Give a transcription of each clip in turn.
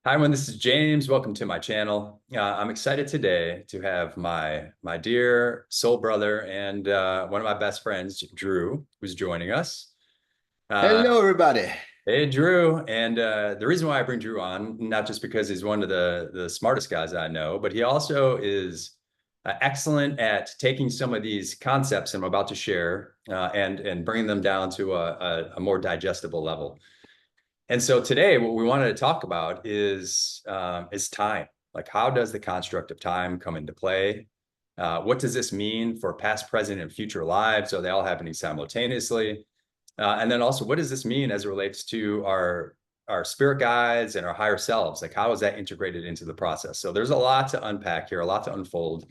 Hi, everyone. This is James. Welcome to my channel. I'm excited today to have my dear soul brother and one of my best friends, Drew, who's joining us. Uh, Hello, everybody. hey, Drew. And the reason why I bring Drew on, not just because he's one of the smartest guys I know, but he also is excellent at taking some of these concepts I'm about to share and bringing them down to a more digestible level. And so today, what we wanted to talk about is time. Like, how does the construct of time come into play? What does this mean for past, present, and future lives? Are they all happening simultaneously? And then also, what does this mean as it relates to our spirit guides and our higher selves? Like, how is that integrated into the process? So there's a lot to unpack here, a lot to unfold.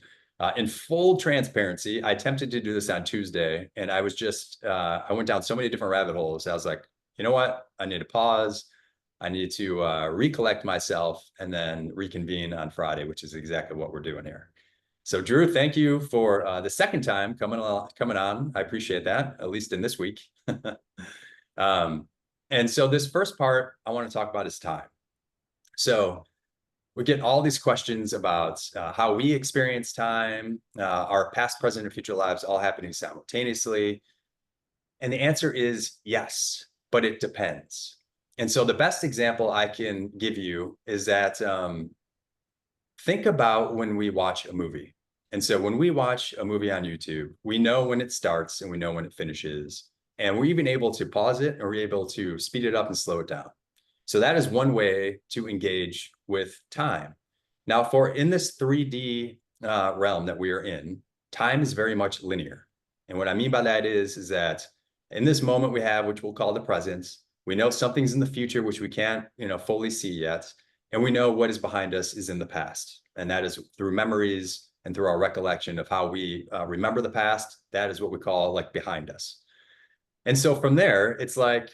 In full transparency, I attempted to do this on Tuesday, and I went down so many different rabbit holes. I was like, you know what? I need to pause. I need to recollect myself and then reconvene on Friday, which is exactly what we're doing here. So, Drew, thank you for the second time coming on. I appreciate that, at least in this week. um, and so, this first part I want to talk about is time. So, we get all these questions about how we experience time, our past, present, and future lives all happening simultaneously. And the answer is yes, but it depends. And so the best example I can give you is that think about when we watch a movie. And so when we watch a movie on YouTube, we know when it starts and we know when it finishes. And we're even able to pause it and we're able to speed it up and slow it down. So that is one way to engage with time. Now, for in this 3D realm that we are in, time is very much linear. And what I mean by that is that in this moment we have, which we'll call the present, we know something's in the future, which we can't, fully see yet. And we know what is behind us is in the past. And that is through memories and through our recollection of how we remember the past. That is what we call like behind us. And so from there, it's like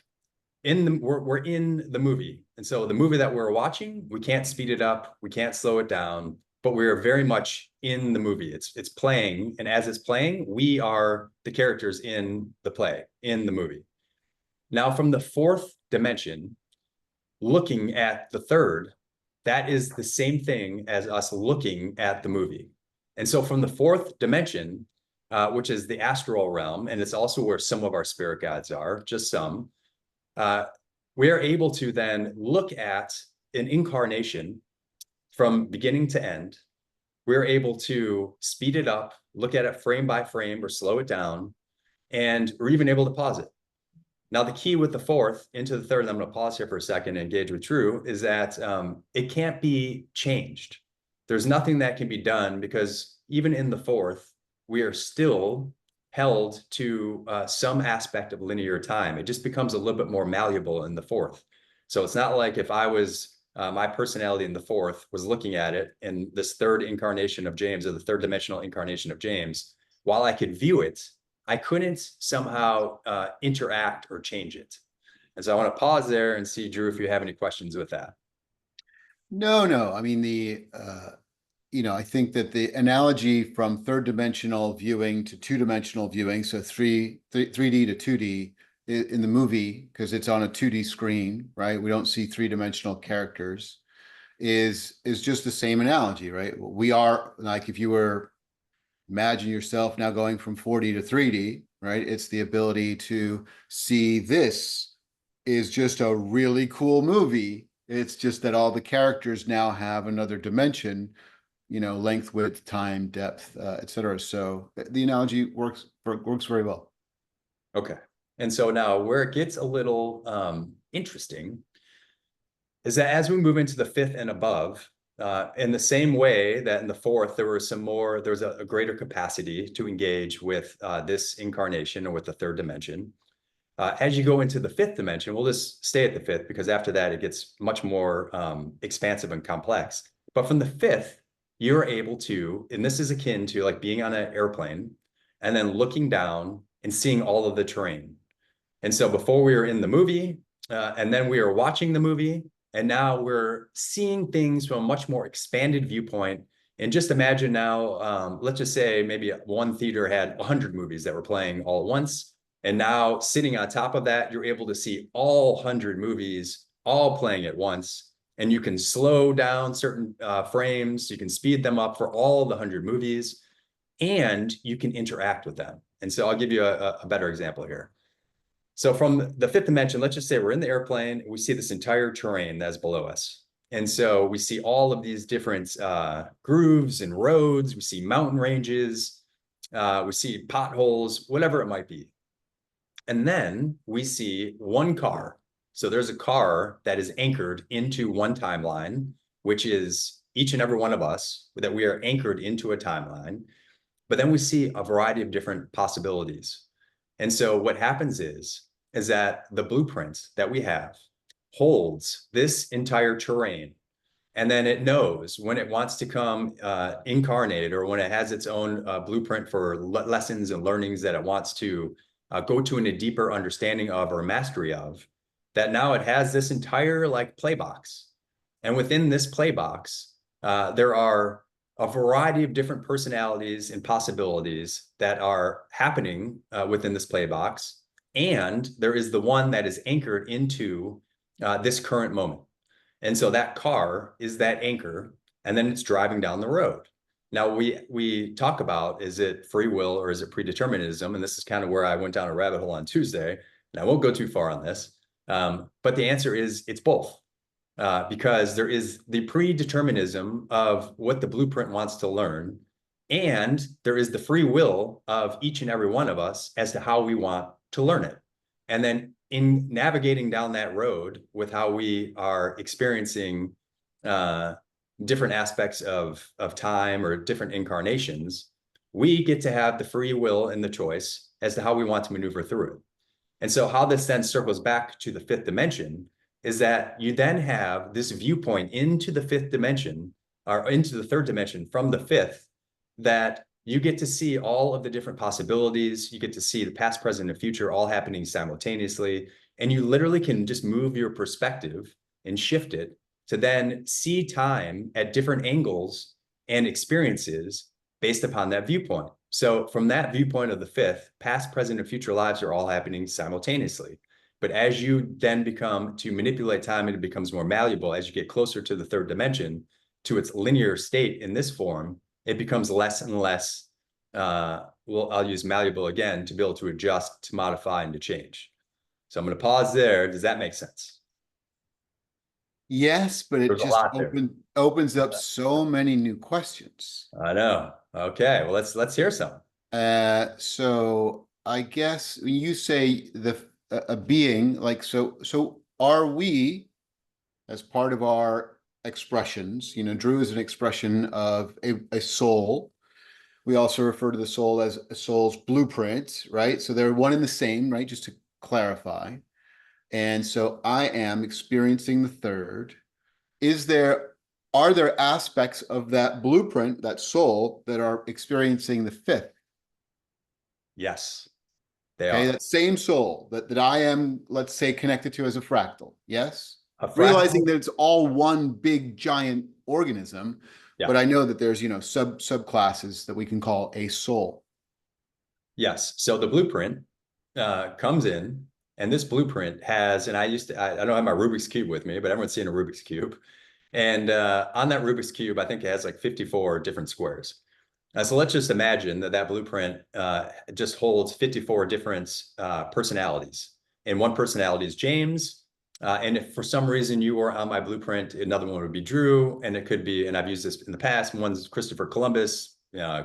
we're in the movie. And so the movie that we're watching, we can't speed it up, we can't slow it down, but we're very much in the movie. It's playing. And as it's playing, we are the characters in the play, in the movie. Now, from the fourth dimension, looking at the third, that is the same thing as us looking at the movie. And so from the fourth dimension, which is the astral realm, and it's also where some of our spirit guides are, just some, we are able to then look at an incarnation from beginning to end. We're able to speed it up, look at it frame by frame or slow it down, and we're even able to pause it. Now, the key with the fourth into the third, and I'm going to pause here for a second and engage with Drew, is that it can't be changed. There's nothing that can be done because even in the fourth, we are still held to some aspect of linear time. It just becomes a little bit more malleable in the fourth. So it's not like if I was my personality in the fourth was looking at it in this third incarnation of James, or the third dimensional incarnation of James, while I could view it, I couldn't somehow interact or change it. And so I want to pause there and see, Drew, if you have any questions with that. No. I mean, I think that the analogy from third dimensional viewing to two-dimensional viewing, so 3D to 2D in the movie, because it's on a 2D screen, right? We don't see three-dimensional characters, is just the same analogy, right? We are like if you were imagine yourself now going from 4D to 3D, right? It's the ability to see this is just a really cool movie. It's just that all the characters now have another dimension, length, width, time, depth, etc. So the analogy works very well. Okay. And so now where it gets a little interesting is that as we move into the fifth and above, in the same way that in the fourth, there was a greater capacity to engage with this incarnation or with the third dimension. As you go into the fifth dimension, we'll just stay at the fifth because after that, it gets much more expansive and complex. But from the fifth, you're able to, and this is akin to like being on an airplane and then looking down and seeing all of the terrain. And so before we were in the movie, and then we were watching the movie, and now we're seeing things from a much more expanded viewpoint. And just imagine now, let's just say maybe one theater had 100 movies that were playing all at once. And now sitting on top of that, you're able to see all 100 movies all playing at once. and you can slow down certain frames, you can speed them up for all the 100 movies, and you can interact with them. And so I'll give you a better example here. So from the fifth dimension, let's just say we're in the airplane, we see this entire terrain that's below us. And so we see all of these different grooves and roads, we see mountain ranges, we see potholes, whatever it might be. And then we see one car. So there's a car that is anchored into one timeline, which is each and every one of us, that we are anchored into a timeline. But then we see a variety of different possibilities. And so what happens is that the blueprint that we have holds this entire terrain. And then it knows when it wants to come incarnate, or when it has its own blueprint for lessons and learnings that it wants to go to in a deeper understanding of or mastery of, that now it has this entire like play box. And within this play box, there are a variety of different personalities and possibilities that are happening within this play box. And there is the one that is anchored into this current moment. And so that car is that anchor, and then it's driving down the road. Now we talk about, is it free will or is it predeterminism? And this is kind of where I went down a rabbit hole on Tuesday, and I won't go too far on this. But the answer is it's both. Because there is the predeterminism of what the blueprint wants to learn, and there is the free will of each and every one of us as to how we want to learn it. And then in navigating down that road with how we are experiencing different aspects of time or different incarnations, we get to have the free will and the choice as to how we want to maneuver through it. And so how this then circles back to the fifth dimension is that you then have this viewpoint into the fifth dimension, or into the third dimension from the fifth, that you get to see all of the different possibilities. You get to see the past, present, and future all happening simultaneously. And you literally can just move your perspective and shift it to then see time at different angles and experiences based upon that viewpoint. So from that viewpoint of the fifth, past, present, and future lives are all happening simultaneously. But as you then become to manipulate time, and it becomes more malleable as you get closer to the third dimension, to its linear state in this form, it becomes less and less, I'll use malleable again, to be able to adjust, to modify, and to change. So I'm going to pause there. Does that make sense? Yes, but it There's a just lot there. opens up so many new questions. I know. Okay, well, let's hear some. So I guess when you say a being, like, so are we, as part of our expressions, Drew is an expression of a soul. We also refer to the soul as a soul's blueprint, right? So they're one and the same, right? Just to clarify. And so I am experiencing the third. Are there aspects of that blueprint, that soul, that are experiencing the fifth? Yes, they Okay, are. that same soul that I am, let's say, connected to as a fractal. Yes. A Realizing fractal? that it's all one big giant organism, Yeah. but I know that there's, subclasses that we can call a soul. Yes. So the blueprint comes in, and this blueprint has, and I don't have my Rubik's Cube with me, but everyone's seen a Rubik's Cube. And on that Rubik's Cube, I think it has like 54 different squares. So let's just imagine that blueprint just holds 54 different personalities. And one personality is James. And if for some reason you were on my blueprint, another one would be Drew. And it could be, and I've used this in the past, one's Christopher Columbus,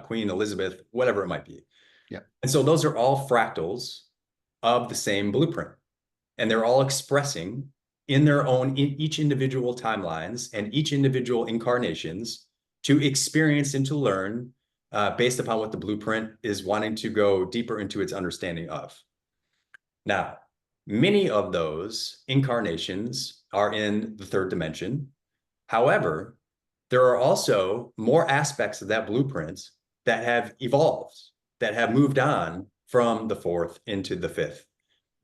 Queen Elizabeth, whatever it might be. Yeah. And so those are all fractals of the same blueprint. And they're all expressing in their own, in each individual timelines and each individual incarnations, to experience and to learn based upon what the blueprint is wanting to go deeper into its understanding of. Now, many of those incarnations are in the third dimension. However, there are also more aspects of that blueprint that have evolved, that have moved on from the fourth into the fifth.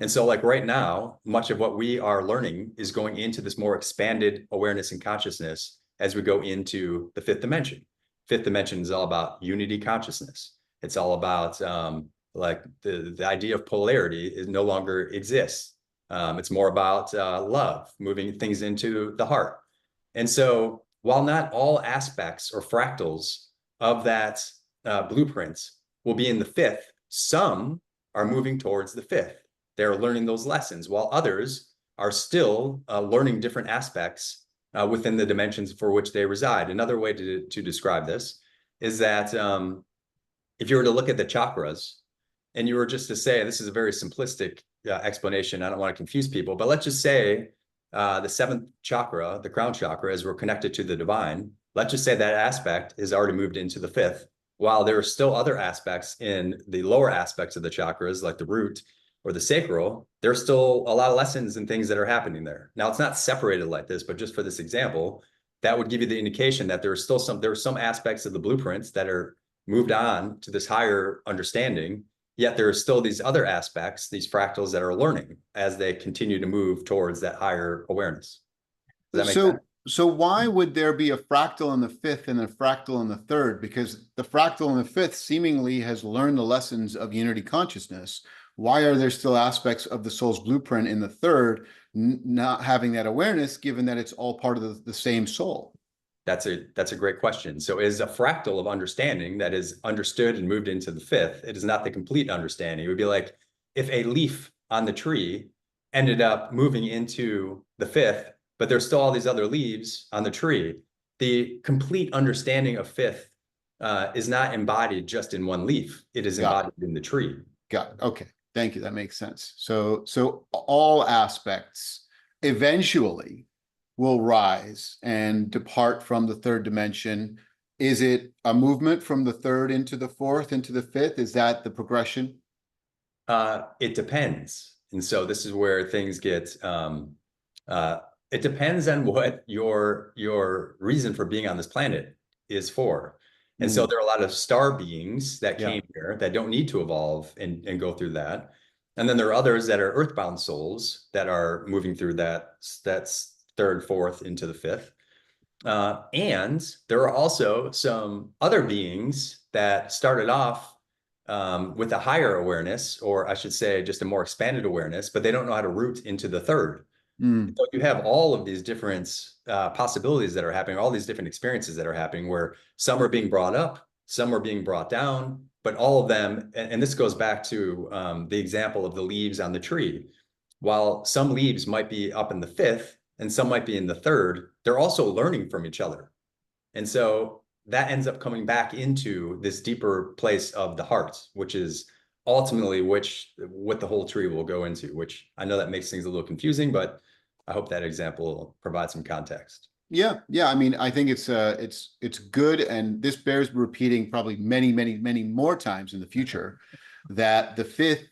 And so like right now, much of what we are learning is going into this more expanded awareness and consciousness as we go into the fifth dimension. Fifth dimension is all about unity consciousness. It's all about like the idea of polarity is no longer exists. It's more about love, moving things into the heart. And so while not all aspects or fractals of that blueprint will be in the fifth, some are moving towards the fifth. They're learning those lessons, while others are still learning different aspects within the dimensions for which they reside. Another way to describe this is that if you were to look at the chakras and you were just to say, this is a very simplistic explanation, I don't want to confuse people, but let's just say the seventh chakra, the crown chakra, as we're connected to the divine, let's just say that aspect is already moved into the fifth, while there are still other aspects in the lower aspects of the chakras, like the root or the sacral, there's still a lot of lessons and things that are happening there. Now, it's not separated like this, but just for this example, that would give you the indication that there are some aspects of the blueprints that are moved on to this higher understanding, yet there are still these other aspects, these fractals that are learning as they continue to move towards that higher awareness. Does that make sense? So why would there be a fractal in the fifth and a fractal in the third? Because the fractal in the fifth seemingly has learned the lessons of unity consciousness. Why are there still aspects of the soul's blueprint in the third not having that awareness, given that it's all part of the same soul? That's a great question. So is a fractal of understanding that is understood and moved into the fifth. It is not the complete understanding. It would be like if a leaf on the tree ended up moving into the fifth, but there's still all these other leaves on the tree. The complete understanding of fifth is not embodied just in one leaf. It is embodied in the tree. Got it. Okay. Thank you. That makes sense. So all aspects eventually will rise and depart from the third dimension. Is it a movement from the third into the fourth, into the fifth? Is that the progression? It depends. And so this is where things get, it depends on what your reason for being on this planet is for. And so there are a lot of star beings that came here that don't need to evolve and go through that. And then there are others that are earthbound souls that are moving through that's third, fourth into the fifth. And there are also some other beings that started off with a higher awareness, or I should say just a more expanded awareness, but they don't know how to root into the third. So you have all of these different possibilities that are happening, all these different experiences that are happening where some are being brought up, some are being brought down, but all of them, and this goes back to the example of the leaves on the tree. While some leaves might be up in the fifth and some might be in the third, they're also learning from each other. And so that ends up coming back into this deeper place of the heart, which is ultimately what the whole tree will go into, which I know that makes things a little confusing, but I hope that example provides some context. Yeah. I mean, I think it's good, and this bears repeating probably many more times in the future, that the fifth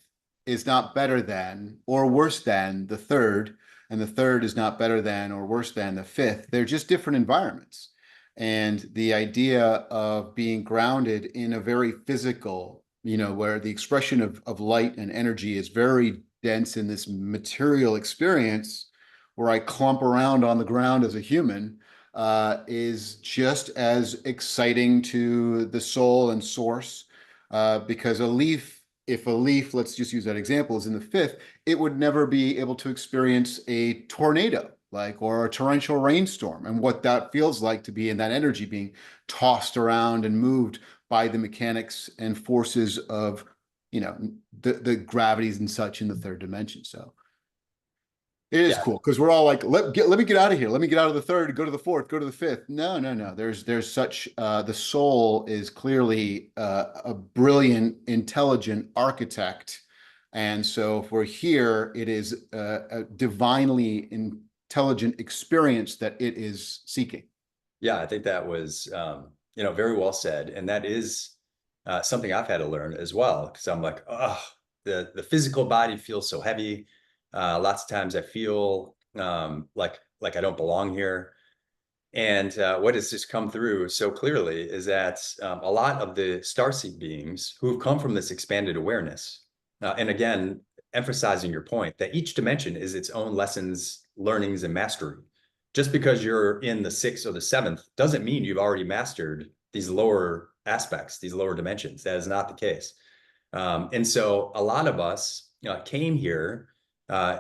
is not better than or worse than the third, and the third is not better than or worse than the fifth. They're just different environments. And the idea of being grounded in a very physical, where the expression of light and energy is very dense in this material experience, where I clump around on the ground as a human, is just as exciting to the soul and source, because if a leaf, let's just use that example, is in the fifth, it would never be able to experience a tornado, or a torrential rainstorm, and what that feels like to be in that energy, being tossed around and moved by the mechanics and forces of, the gravities and such in the third dimension. So it is cool, because we're all like, let me get out of here. Let me get out of the third, go to the fourth, go to the fifth. No. There's such, the soul is clearly a brilliant, intelligent architect. And so if we're here, it is a divinely intelligent experience that it is seeking. Yeah, I think that was, very well said. And that is something I've had to learn as well, because I'm like, oh, the physical body feels so heavy. Lots of times I feel like I don't belong here. And what has just come through so clearly is that a lot of the starseed beings who have come from this expanded awareness, and again, emphasizing your point that each dimension is its own lessons, learnings, and mastery. Just because you're in the sixth or the seventh doesn't mean you've already mastered these lower aspects, these lower dimensions. That is not the case. And so a lot of us came here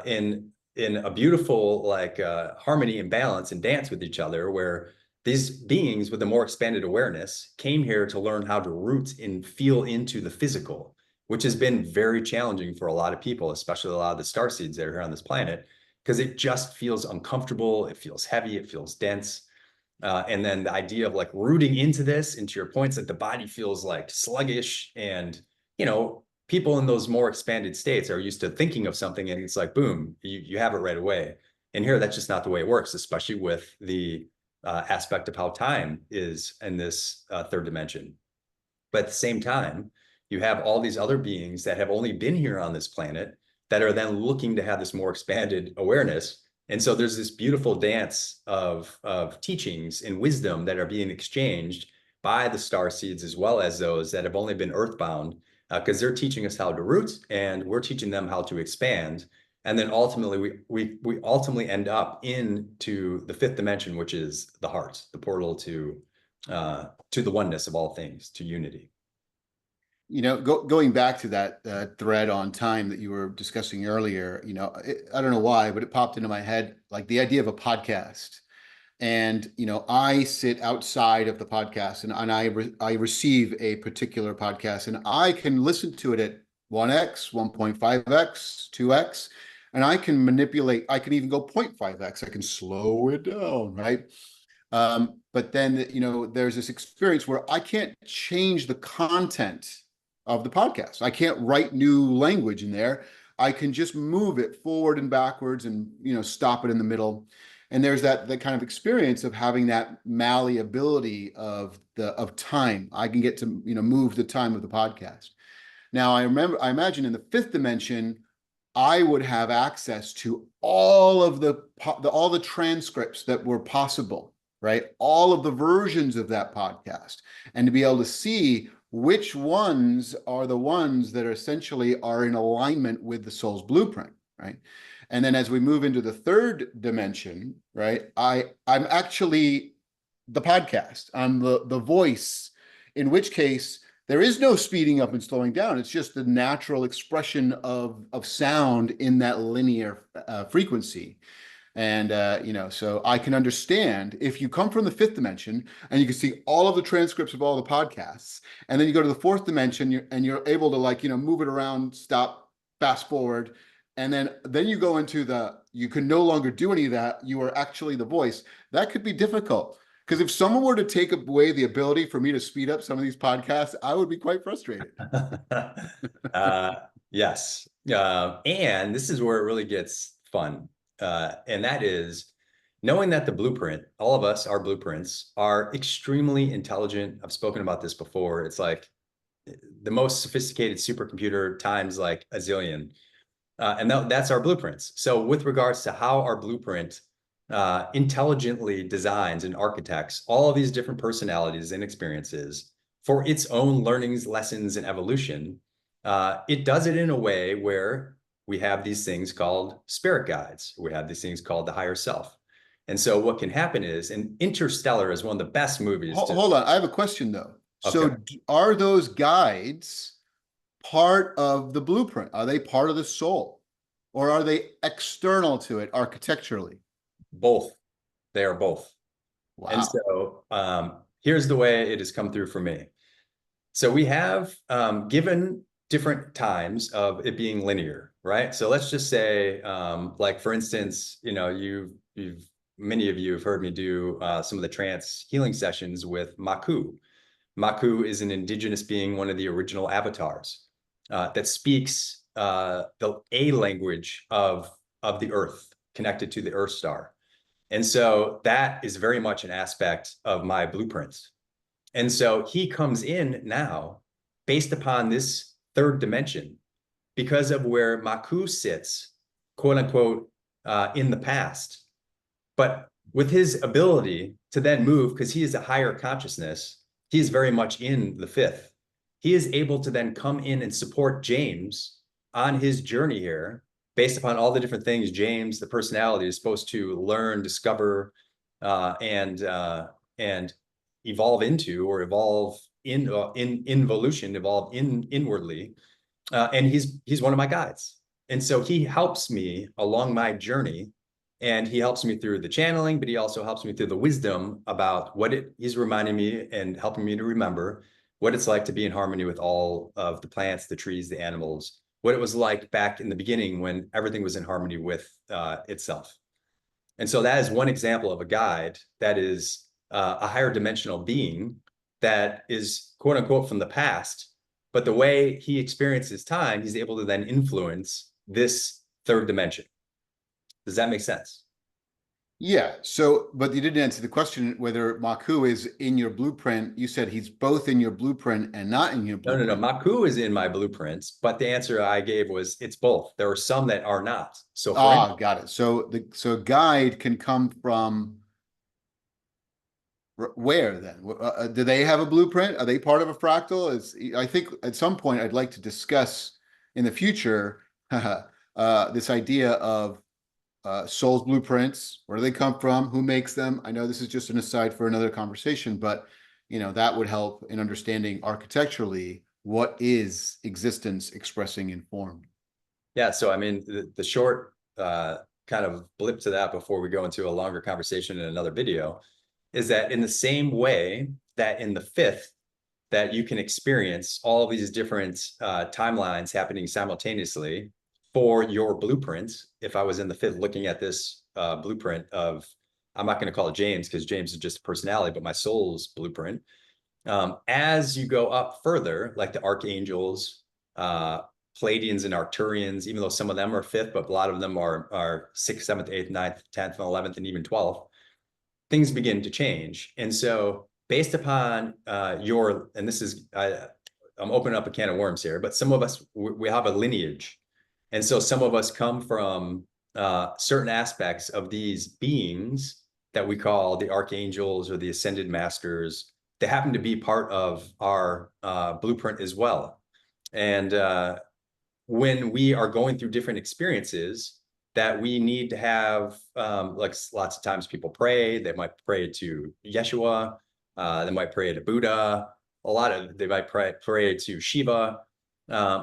in in a beautiful like harmony and balance and dance with each other, where these beings with a more expanded awareness came here to learn how to root and feel into the physical, which has been very challenging for a lot of people, especially a lot of the star seeds that are here on this planet, because it just feels uncomfortable, it feels heavy, it feels dense. And then the idea of like rooting into this, into your points, that the body feels like sluggish, and people in those more expanded states are used to thinking of something and it's like, boom, you have it right away. And here, that's just not the way it works, especially with the aspect of how time is in this third dimension. But at the same time, you have all these other beings that have only been here on this planet that are then looking to have this more expanded awareness. And so there's this beautiful dance of teachings and wisdom that are being exchanged by the star seeds, as well as those that have only been earthbound, because they're teaching us how to root and we're teaching them how to expand. And then ultimately, we ultimately end up into the fifth dimension, which is the heart, the portal to the oneness of all things, to unity. Going back to that thread on time that you were discussing earlier, I don't know why, but it popped into my head, like the idea of a podcast. And, I sit outside of the podcast, and I receive a particular podcast, and I can listen to it at 1x, 1.5x, 2x, and I can manipulate. I can even go 0.5x. I can slow it down, right? But then, there's this experience where I can't change the content of the podcast. I can't write new language in there. I can just move it forward and backwards and, stop it in the middle. And there's that kind of experience of having that malleability of time. I can get to, move the time of the podcast. Now, I imagine in the fifth dimension, I would have access to all of all the transcripts that were possible, right? All of the versions of that podcast, and to be able to see which ones are the ones that are essentially are in alignment with the soul's blueprint, right? And then as we move into the third dimension, right, I'm actually the podcast. I'm the voice, in which case there is no speeding up and slowing down. It's just the natural expression of sound in that linear frequency. And, so I can understand if you come from the fifth dimension and you can see all of the transcripts of all the podcasts, and then you go to the fourth dimension and you're able to move it around, stop, fast forward. And then you go into you can no longer do any of that. You are actually the voice. That could be difficult. Because if someone were to take away the ability for me to speed up some of these podcasts, I would be quite frustrated. Yes. And this is where it really gets fun. And that is knowing that the blueprint, all of us, our blueprints, are extremely intelligent. I've spoken about this before. It's like the most sophisticated supercomputer times like a zillion. And that's our blueprints. So with regards to how our blueprint intelligently designs and architects all of these different personalities and experiences for its own learnings, lessons, and evolution, it does it in a way where we have these things called spirit guides. We have these things called the higher self. And so what can happen is, and Interstellar is one of the best movies. Hold on. I have a question though. So Okay. are those guides part of the blueprint? Are they part of the soul? Or are they external to it architecturally? Both. They are both. And Wow. so here's the way it has come through for me. So we have given different times of it being linear, right? So let's just say, like for instance, you've many of you have heard me do some of the trance healing sessions with Maku. Maku is an indigenous being, one of the original avatars that speaks the A language of the earth, connected to the Earth star. And so that is very much an aspect of my blueprints. And so he comes in now based upon this third dimension because of where Maku sits, quote unquote, in the past. But with his ability to then move, because he is a higher consciousness, he is very much in the fifth. He is able to then come in and support James on his journey here based upon all the different things James, the personality, is supposed to learn, discover, and evolve into, or evolve in involution, evolve inwardly. And he's one of my guides. And so he helps me along my journey, and he helps me through the channeling, but he also helps me through the wisdom about he's reminding me and helping me to remember what it's like to be in harmony with all of the plants, the trees, the animals, what it was like back in the beginning when everything was in harmony with itself. And so that is one example of a guide that is a higher dimensional being that is quote unquote from the past. But the way he experiences time, he's able to then influence this third dimension. Does that make sense? Yeah. So, but you didn't answer the question whether Maku is in your blueprint. You said he's both in your blueprint and not in your No, no, no. blueprint. Maku is in my blueprints, but the answer I gave was it's both. There are some that are not. So for Ah, instance, got it. So a guide can come from where then? Do they have a blueprint? Are they part of a fractal? I think at some point I'd like to discuss in the future this idea of souls blueprints. Where do they come from? Who makes them? I know this is just an aside for another conversation, but that would help in understanding architecturally what is existence expressing in form. yeah. So I mean, the short kind of blip to that before we go into a longer conversation in another video is that in the same way that in the fifth that you can experience all of these different timelines happening simultaneously for your blueprint. If I was in the fifth looking at this blueprint of, I'm not going to call it James because James is just a personality, but my soul's blueprint. As you go up further, like the archangels, Pleiadians and Arcturians, even though some of them are fifth, but a lot of them are sixth, seventh, eighth, ninth, 10th, and 11th, and even 12th, things begin to change. And so based upon and this is, I'm opening up a can of worms here, but some of us, we have a lineage. And so some of us come from certain aspects of these beings that we call the archangels or the ascended masters. They happen to be part of our blueprint as well. And when we are going through different experiences, that we need to have, like lots of times people pray, they might pray to Yeshua, they might pray to Buddha, they might pray to Shiva.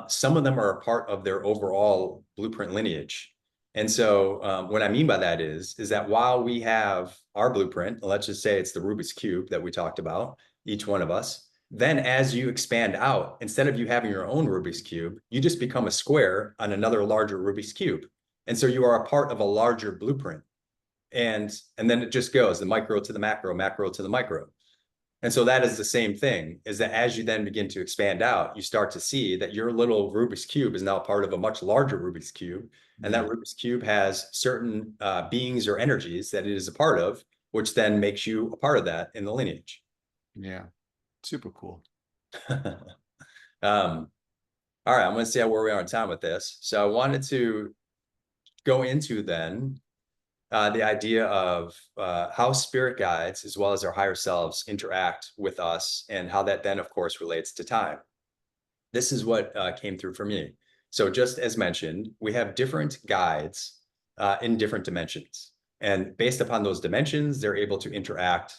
Some of them are a part of their overall blueprint lineage. And so what I mean by that is that while we have our blueprint, let's just say it's the Rubik's Cube that we talked about, each one of us, then as you expand out, instead of you having your own Rubik's Cube, you just become a square on another larger Rubik's Cube. And so you are a part of a larger blueprint. And then it just goes the micro to the macro, macro to the micro. And so that is the same thing, is that as you then begin to expand out, you start to see that your little Rubik's Cube is now part of a much larger Rubik's Cube. And that Rubik's Cube has certain beings or energies that it is a part of, which then makes you a part of that in the lineage. Yeah. Super cool. All right, I'm going to see where we are in time with this. So I wanted to go into then the idea of how spirit guides, as well as our higher selves, interact with us, and how that then, of course, relates to time. This is what came through for me. So just as mentioned, we have different guides in different dimensions. And based upon those dimensions, they're able to interact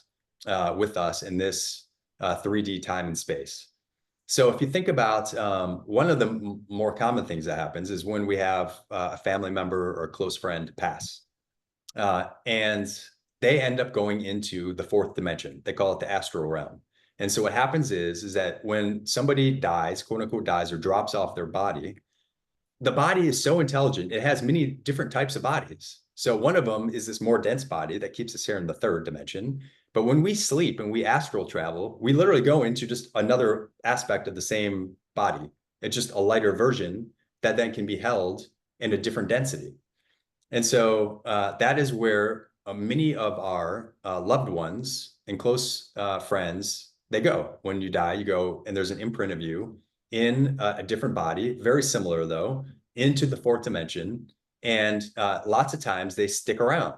with us in this 3D time and space. So if you think about one of the more common things that happens is when we have a family member or a close friend pass, and they end up going into the fourth dimension. They call it the astral realm. And so what happens is that when somebody dies, quote unquote dies, or drops off their body, the body is so intelligent. It has many different types of bodies. So one of them is this more dense body that keeps us here in the third dimension. But when we sleep and we astral travel, we literally go into just another aspect of the same body. It's just a lighter version that then can be held in a different density. And so that is where many of our loved ones and close friends, they go. When you die, you go, and there's an imprint of you in a different body, very similar though, into the fourth dimension. And lots of times they stick around.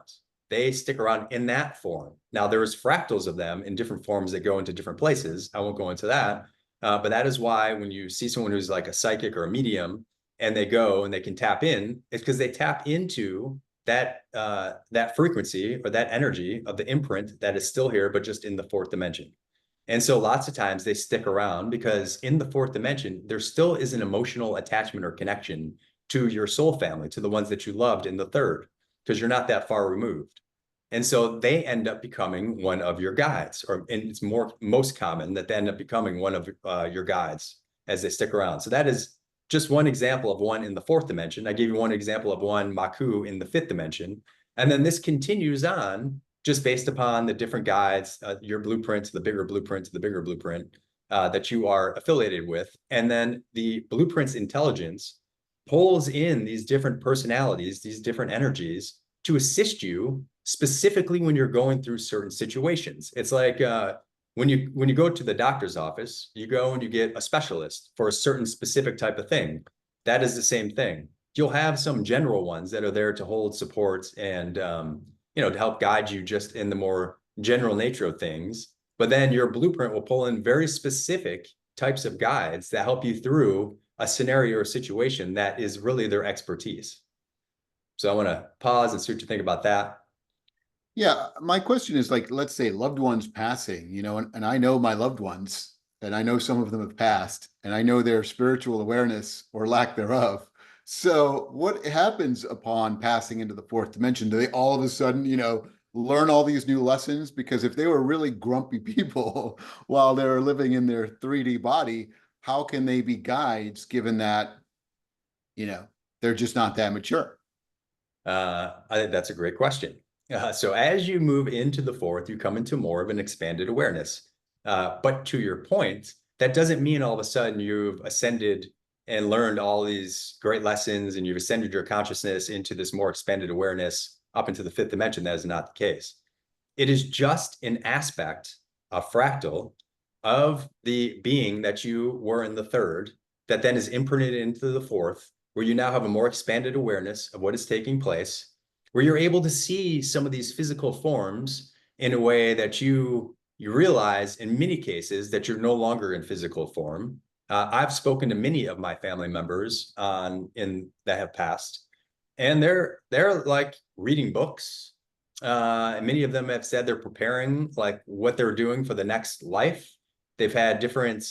They stick around in that form. Now there's fractals of them in different forms that go into different places. I won't go into that. But that is why when you see someone who's like a psychic or a medium, and they go and they can tap in, it's because they tap into that that frequency or that energy of the imprint that is still here, but just in the fourth dimension. And so lots of times they stick around because in the fourth dimension, there still is an emotional attachment or connection to your soul family, to the ones that you loved in the third, because you're not that far removed. And so they end up becoming one of your guides, and it's most common that they end up becoming one of your guides as they stick around. So that is just one example of one in the fourth dimension. I gave you one example of one Maku in the fifth dimension. And then this continues on just based upon the different guides, your blueprint, the bigger blueprint, the bigger blueprint that you are affiliated with. And then the blueprint's intelligence pulls in these different personalities, these different energies to assist you specifically when you're going through certain situations. It's like when you go to the doctor's office, you go and you get a specialist for a certain specific type of thing. That is the same thing. You'll have some general ones that are there to hold support and to help guide you just in the more general nature of things. But then your blueprint will pull in very specific types of guides that help you through a scenario or situation that is really their expertise. So I want to pause and see what you think about that. Yeah, my question is like, let's say loved ones passing, and I know my loved ones, and I know some of them have passed, and I know their spiritual awareness or lack thereof. So what happens upon passing into the fourth dimension? Do they all of a sudden, learn all these new lessons? Because if they were really grumpy people while they're living in their 3D body, how can they be guides given that, they're just not that mature? I think that's a great question. So as you move into the fourth, you come into more of an expanded awareness. But to your point, that doesn't mean all of a sudden you've ascended and learned all these great lessons and you've ascended your consciousness into this more expanded awareness up into the fifth dimension. That is not the case. It is just an aspect, a fractal of the being that you were in the third that then is imprinted into the fourth, where you now have a more expanded awareness of what is taking place, where you're able to see some of these physical forms in a way that you realize in many cases that you're no longer in physical form. I've spoken to many of my family members that have passed, and they're like reading books. And many of them have said they're preparing like what they're doing for the next life. They've had different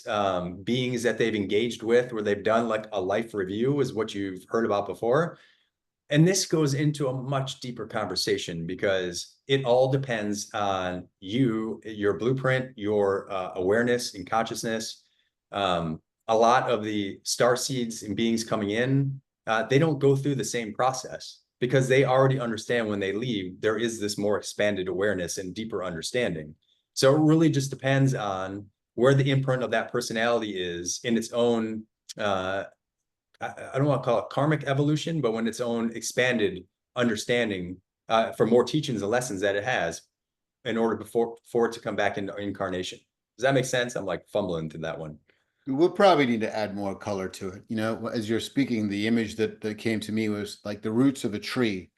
beings that they've engaged with where they've done like a life review, is what you've heard about before. And this goes into a much deeper conversation because it all depends on you, your blueprint, your awareness and consciousness. A lot of the star seeds and beings coming in, they don't go through the same process because they already understand when they leave, there is this more expanded awareness and deeper understanding. So it really just depends on where the imprint of that personality is in its own I don't want to call it karmic evolution, but when its own expanded understanding for more teachings and lessons that it has in order for it to come back into incarnation. Does that make sense? I'm like fumbling through that one. We'll probably need to add more color to it. As you're speaking, the image that came to me was like the roots of a tree.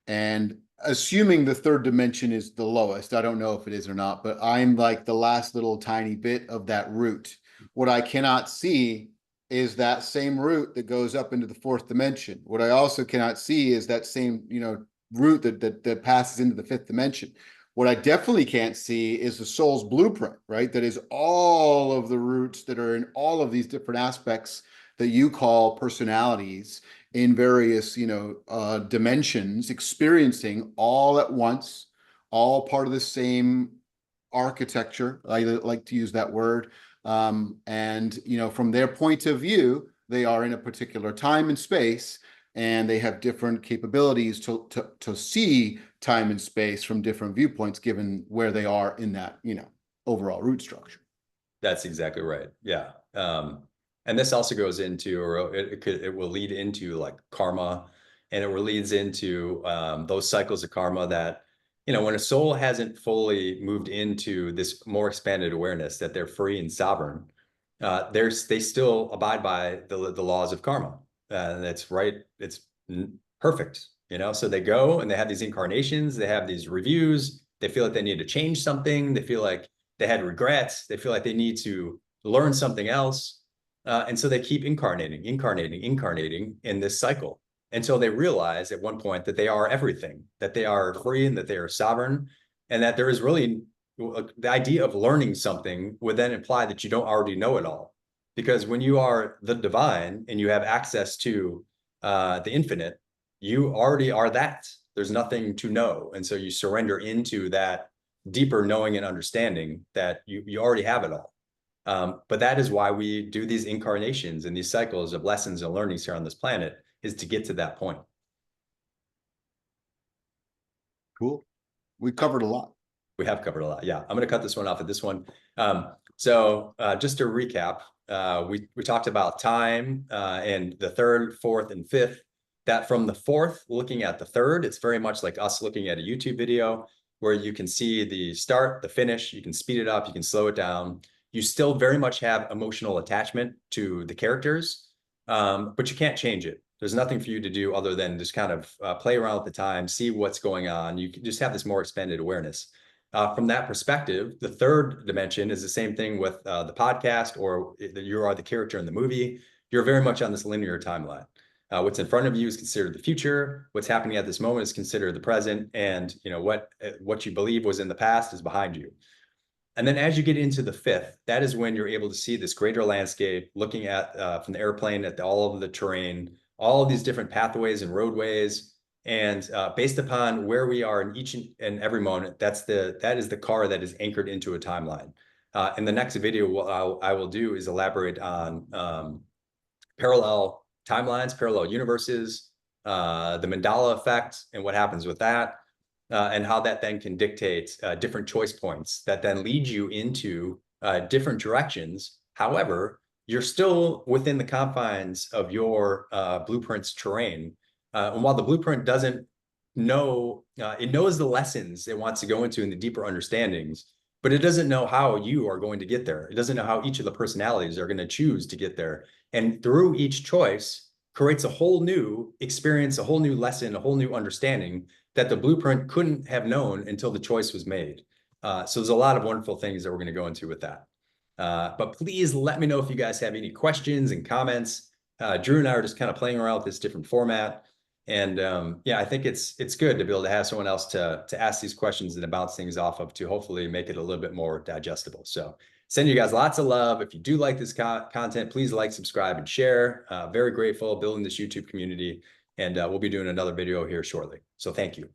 And assuming the third dimension is the lowest, I don't know if it is or not, but I'm like the last little tiny bit of that root. What I cannot see is that same root that goes up into the fourth dimension. What I also cannot see is that same, root that passes into the fifth dimension. What I definitely can't see is the soul's blueprint, right? That is all of the roots that are in all of these different aspects that you call personalities in various, dimensions, experiencing all at once, all part of the same architecture. I like to use that word. And from their point of view, they are in a particular time and space, and they have different capabilities to see time and space from different viewpoints, given where they are in that, overall root structure. That's exactly right. Yeah. And this also goes into, or it will lead into like karma, and it leads into those cycles of karma that, when a soul hasn't fully moved into this more expanded awareness that they're free and sovereign, they still abide by the laws of karma. And that's right. It's perfect, so they go and they have these incarnations, they have these reviews, they feel like they need to change something, they feel like they had regrets, they feel like they need to learn something else. And so they keep incarnating in this cycle until they realize at one point that they are everything, that they are free and that they are sovereign, and that there is really the idea of learning something would then imply that you don't already know it all. Because when you are the divine and you have access to the infinite, you already are that. There's nothing to know. And so you surrender into that deeper knowing and understanding that you already have it all. But that is why we do these incarnations and these cycles of lessons and learnings here on this planet, is to get to that point. Cool. We covered a lot. We have covered a lot. Yeah, I'm going to cut this one off at this one. So just to recap, we talked about time and the third, fourth, and fifth. That from the fourth, looking at the third, it's very much like us looking at a YouTube video where you can see the start, the finish, you can speed it up, you can slow it down. You still very much have emotional attachment to the characters, but you can't change it. There's nothing for you to do other than just kind of play around with the time, see what's going on. You can just have this more expanded awareness. From that perspective, the third dimension is the same thing with the podcast, or you are the character in the movie. You're very much on this linear timeline. What's in front of you is considered the future. What's happening at this moment is considered the present, and what you believe was in the past is behind you. And then as you get into the fifth, that is when you're able to see this greater landscape, looking at from the airplane at all of the terrain, all of these different pathways and roadways. And based upon where we are in each and every moment, that is the car that is anchored into a timeline. In the next video, what I will do is elaborate on parallel timelines, parallel universes, the mandala effect, and what happens with that. And how that then can dictate different choice points that then lead you into different directions. However, you're still within the confines of your blueprint's terrain. And while the blueprint doesn't know, it knows the lessons it wants to go into and the deeper understandings, but it doesn't know how you are going to get there. It doesn't know how each of the personalities are going to choose to get there. And through each choice creates a whole new experience, a whole new lesson, a whole new understanding that the blueprint couldn't have known until the choice was made. So there's a lot of wonderful things that we're going to go into with that. But please let me know if you guys have any questions and comments. Drew and I are just kind of playing around with this different format. And yeah, I think it's good to be able to have someone else to ask these questions and to bounce things off of, to hopefully make it a little bit more digestible. So send you guys lots of love. If you do like this content, please like, subscribe, and share. Very grateful building this YouTube community. And we'll be doing another video here shortly. So thank you.